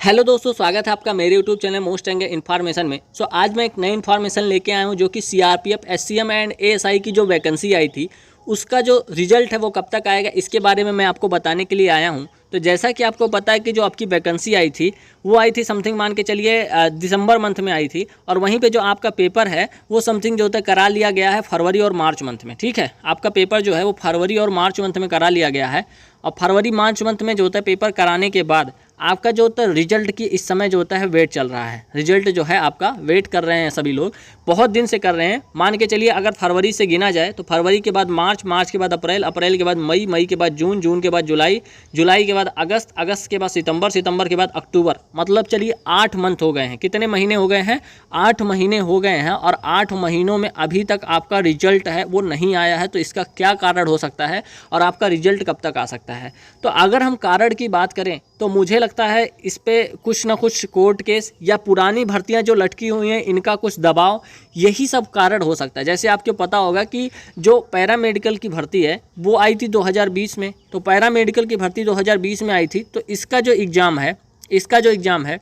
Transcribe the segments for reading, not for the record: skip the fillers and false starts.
Hello दोस्तों, स्वागत है आपका मेरे यूट्यूब चैनल मोस्ट एंगे इन्फॉर्मेशन में। आज मैं एक नई इन्फॉर्मेशन लेके आया हूँ जो कि सीआरपीएफ, एससीएम एंड एएसआई की जो वैकेंसी आई थी उसका जो रिजल्ट है वो कब तक आएगा, इसके बारे में मैं आपको बताने के लिए आया हूँ। तो जैसा कि आपको पता है कि जो आपकी वैकेंसी आई थी वो आई थी समथिंग, मान के चलिए दिसंबर मंथ में आई थी, और वहीं पे जो आपका पेपर है वो समथिंग जो होता है करा लिया गया है फरवरी और मार्च मंथ में। ठीक है, आपका पेपर जो है वो फरवरी और मार्च मंथ में करा लिया गया है, और फरवरी मार्च मंथ में जो होता है पेपर कराने के बाद आपका जो होता है रिजल्ट की इस समय जो होता है वेट चल रहा है। रिजल्ट जो है आपका वेट कर रहे हैं सभी लोग, बहुत दिन से कर रहे हैं। मान के चलिए अगर फरवरी से गिना जाए तो फरवरी के बाद मार्च, मार्च के बाद अप्रैल, अप्रैल के बाद मई, मई के बाद जून, जून के बाद जुलाई, जुलाई के बाद अगस्त, अगस्त के बाद सितंबर, सितंबर के बाद अक्टूबर। मतलब चलिए 8 मंथ हो गए हैं। कितने महीने हो गए हैं? 8 महीने हो गए हैं, और 8 महीनों में अभी तक आपका रिजल्ट है वो नहीं आया है। तो इसका क्या कारण हो सकता है और आपका रिजल्ट कब तक आ सकता है? तो अगर हम कारण की बात करें तो मुझे लगता है इस पे कुछ ना कुछ कोर्ट केस या पुरानी भर्तियां जो लटकी हुई हैं इनका कुछ दबाव, यही सब कारण हो सकता है। जैसे आपको पता होगा कि जो पैरामेडिकल की भर्ती है वो आई थी 2020 में, तो पैरामेडिकल की भर्ती 2020 में आई थी, तो इसका जो एग्ज़ाम है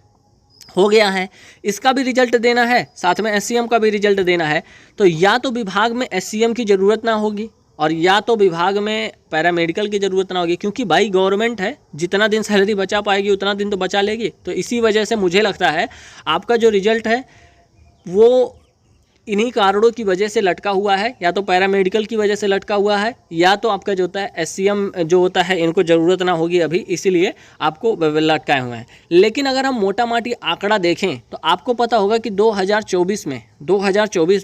हो गया है, इसका भी रिजल्ट देना है, साथ में एससीएम का भी रिजल्ट देना है। तो या तो विभाग में एससीएम की ज़रूरत ना होगी और या तो विभाग में पैरामेडिकल की ज़रूरत ना होगी, क्योंकि भाई गवर्नमेंट है, जितना दिन सैलरी बचा पाएगी उतना दिन तो बचा लेगी। तो इसी वजह से मुझे लगता है आपका जो रिजल्ट है वो इन्हीं कारणों की वजह से लटका हुआ है, या तो पैरामेडिकल की वजह से लटका हुआ है, या तो आपका जो होता है एससीएम जो होता है इनको ज़रूरत ना होगी अभी, इसीलिए आपको लटकाए हुए हैं। लेकिन अगर हम मोटा माटी आंकड़ा देखें तो आपको पता होगा कि 2024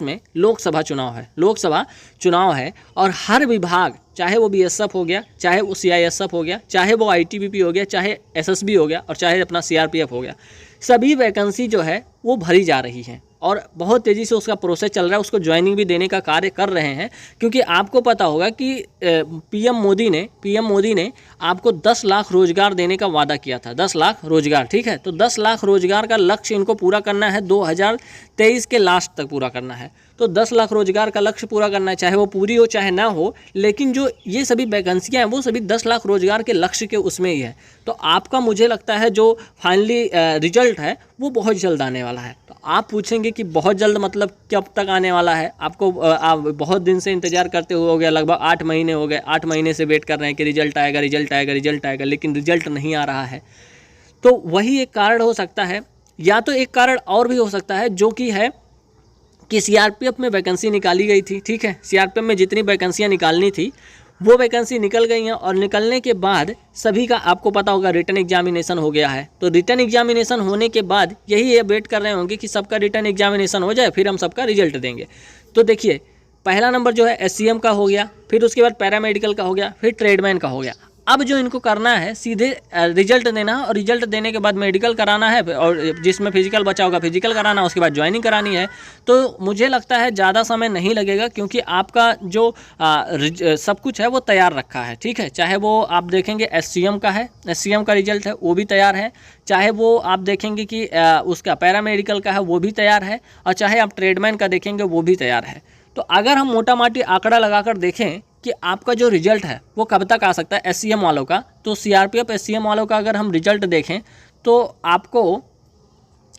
में लोकसभा चुनाव है, और हर विभाग, चाहे वो बीएसएफ हो गया, चाहे वो सीआईएसएफ हो गया, चाहे वो आईटीबीपी हो गया, चाहे एसएसबी हो गया, और चाहे अपना सीआरपीएफ हो गया, सभी वैकेंसी जो है वो भरी जा रही है और बहुत तेज़ी से उसका प्रोसेस चल रहा है। उसको ज्वाइनिंग भी देने का कार्य कर रहे हैं, क्योंकि आपको पता होगा कि पीएम मोदी ने आपको 10 लाख रोजगार देने का वादा किया था। 10 लाख रोजगार, ठीक है। तो 10 लाख रोजगार का लक्ष्य इनको पूरा करना है, 2023 के लास्ट तक पूरा करना है। तो 10 लाख रोजगार का लक्ष्य पूरा करना है, चाहे वो पूरी हो चाहे ना हो, लेकिन जो ये सभी वैकेंसियाँ हैं वो सभी 10 लाख रोजगार के लक्ष्य के उसमें ही है। तो आपका मुझे लगता है जो फाइनली रिजल्ट है वो बहुत जल्द आने वाला है। तो आप पूछेंगे कि बहुत जल्द मतलब कब तक आने वाला है? आपको आप बहुत दिन से इंतजार करते हुए हो गया, लगभग 8 महीने हो गए, 8 महीने से वेट कर रहे हैं कि रिजल्ट आएगा, रिजल्ट आएगा, रिजल्ट आएगा, लेकिन रिजल्ट नहीं आ रहा है। तो वही एक कारण हो सकता है, या तो एक कारण और भी हो सकता है जो कि है कि सीआरपीएफ में वैकेंसी निकाली गई थी, ठीक है। सीआरपीएफ में जितनी वैकेंसियाँ निकालनी थी वो वैकेंसी निकल गई हैं, और निकलने के बाद सभी का आपको पता होगा रिटर्न एग्जामिनेशन हो गया है। तो रिटर्न एग्जामिनेशन होने के बाद यही ये वेट कर रहे होंगे कि सबका रिटर्न एग्जामिनेशन हो जाए, फिर हम सबका रिजल्ट देंगे। तो देखिए, पहला नंबर जो है एससीएम का हो गया, फिर उसके बाद पैरामेडिकल का हो गया, फिर ट्रेडमैन का हो गया। अब जो इनको करना है सीधे रिजल्ट देना है, और रिजल्ट देने के बाद मेडिकल कराना है, और जिसमें फिजिकल बचा होगा फिजिकल कराना है, उसके बाद ज्वाइनिंग करानी है। तो मुझे लगता है ज़्यादा समय नहीं लगेगा, क्योंकि आपका जो सब कुछ है वो तैयार रखा है, ठीक है। चाहे वो आप देखेंगे एससीएम का है, एससीएम का रिजल्ट है वो भी तैयार है, चाहे वो आप देखेंगे कि उसका पैरामेडिकल का है वो भी तैयार है, और चाहे आप ट्रेडमैन का देखेंगे वो भी तैयार है। तो अगर हम मोटा माटी आंकड़ा लगाकर देखें कि आपका जो रिजल्ट है वो कब तक आ सकता है एससीएम वालों का, तो सीआरपीएफ एससीएम वालों का अगर हम रिजल्ट देखें तो आपको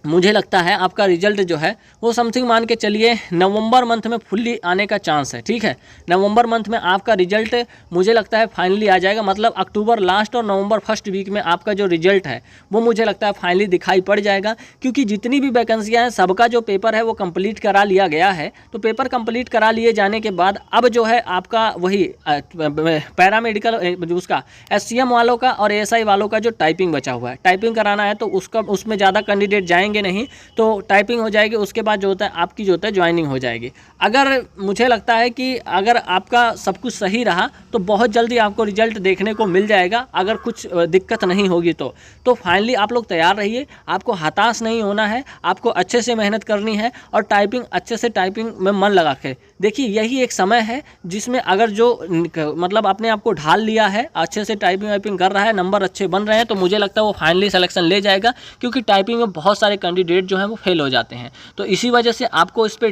मुझे लगता है आपका रिजल्ट जो है वो समथिंग मान के चलिए नवंबर मंथ में फुल्ली आने का चांस है, ठीक है। नवंबर मंथ में आपका रिजल्ट मुझे लगता है फाइनली आ जाएगा, मतलब अक्टूबर लास्ट और नवंबर फर्स्ट वीक में आपका जो रिजल्ट है वो मुझे लगता है फाइनली दिखाई पड़ जाएगा। क्योंकि जितनी भी वैकेंसियाँ हैं सबका जो पेपर है वो कंप्लीट करा लिया गया है। तो पेपर कंप्लीट करा लिए जाने के बाद अब जो है आपका वही पैरामेडिकल उसका एससीएम वालों का और एएसआई वालों का जो टाइपिंग बचा हुआ है, टाइपिंग कराना है, तो उसका उसमें ज़्यादा कैंडिडेट जाएंगे नहीं, तो टाइपिंग हो जाएगी, उसके बाद जो होता है आपकी जो होता है ज्वाइनिंग हो जाएगी। अगर मुझे लगता है कि अगर आपका सब कुछ सही रहा तो बहुत जल्दी आपको रिजल्ट देखने को मिल जाएगा, अगर कुछ दिक्कत नहीं होगी तो फाइनली आप लोग तैयार रहिए। आपको हताश नहीं होना है, आपको अच्छे से मेहनत करनी है, और टाइपिंग अच्छे से टाइपिंग में मन लगा के देखिए। यही एक समय है जिसमें अगर जो मतलब अपने आप को ढाल लिया है, अच्छे से टाइपिंग वाइपिंग कर रहा है, नंबर अच्छे बन रहे हैं, तो मुझे लगता है वो फाइनली सिलेक्शन ले जाएगा। क्योंकि टाइपिंग में बहुत सारे कैंडिडेट जो हैं वो फेल हो जाते हैं। तो इसी वजह से आपको इस पर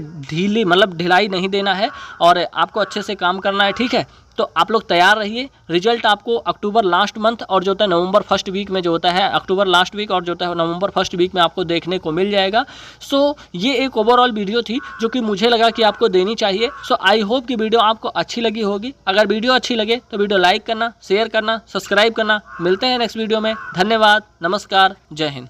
ढिलाई नहीं देना है, और आपको अच्छे से काम करना है, ठीक है। तो आप लोग तैयार रहिए। रिजल्ट आपको अक्टूबर लास्ट मंथ और जो होता है नवंबर फर्स्ट वीक में जो होता है, अक्टूबर लास्ट वीक और जो होता है नवंबर फर्स्ट वीक में आपको देखने को मिल जाएगा। सो ये एक ओवरऑल वीडियो थी जो कि मुझे लगा कि आपको देनी चाहिए। सो आई होप कि वीडियो आपको अच्छी लगी होगी। अगर वीडियो अच्छी लगे तो वीडियो लाइक करना, शेयर करना, सब्सक्राइब करना। मिलते हैं नेक्स्ट वीडियो में। धन्यवाद, नमस्कार, जय हिंद।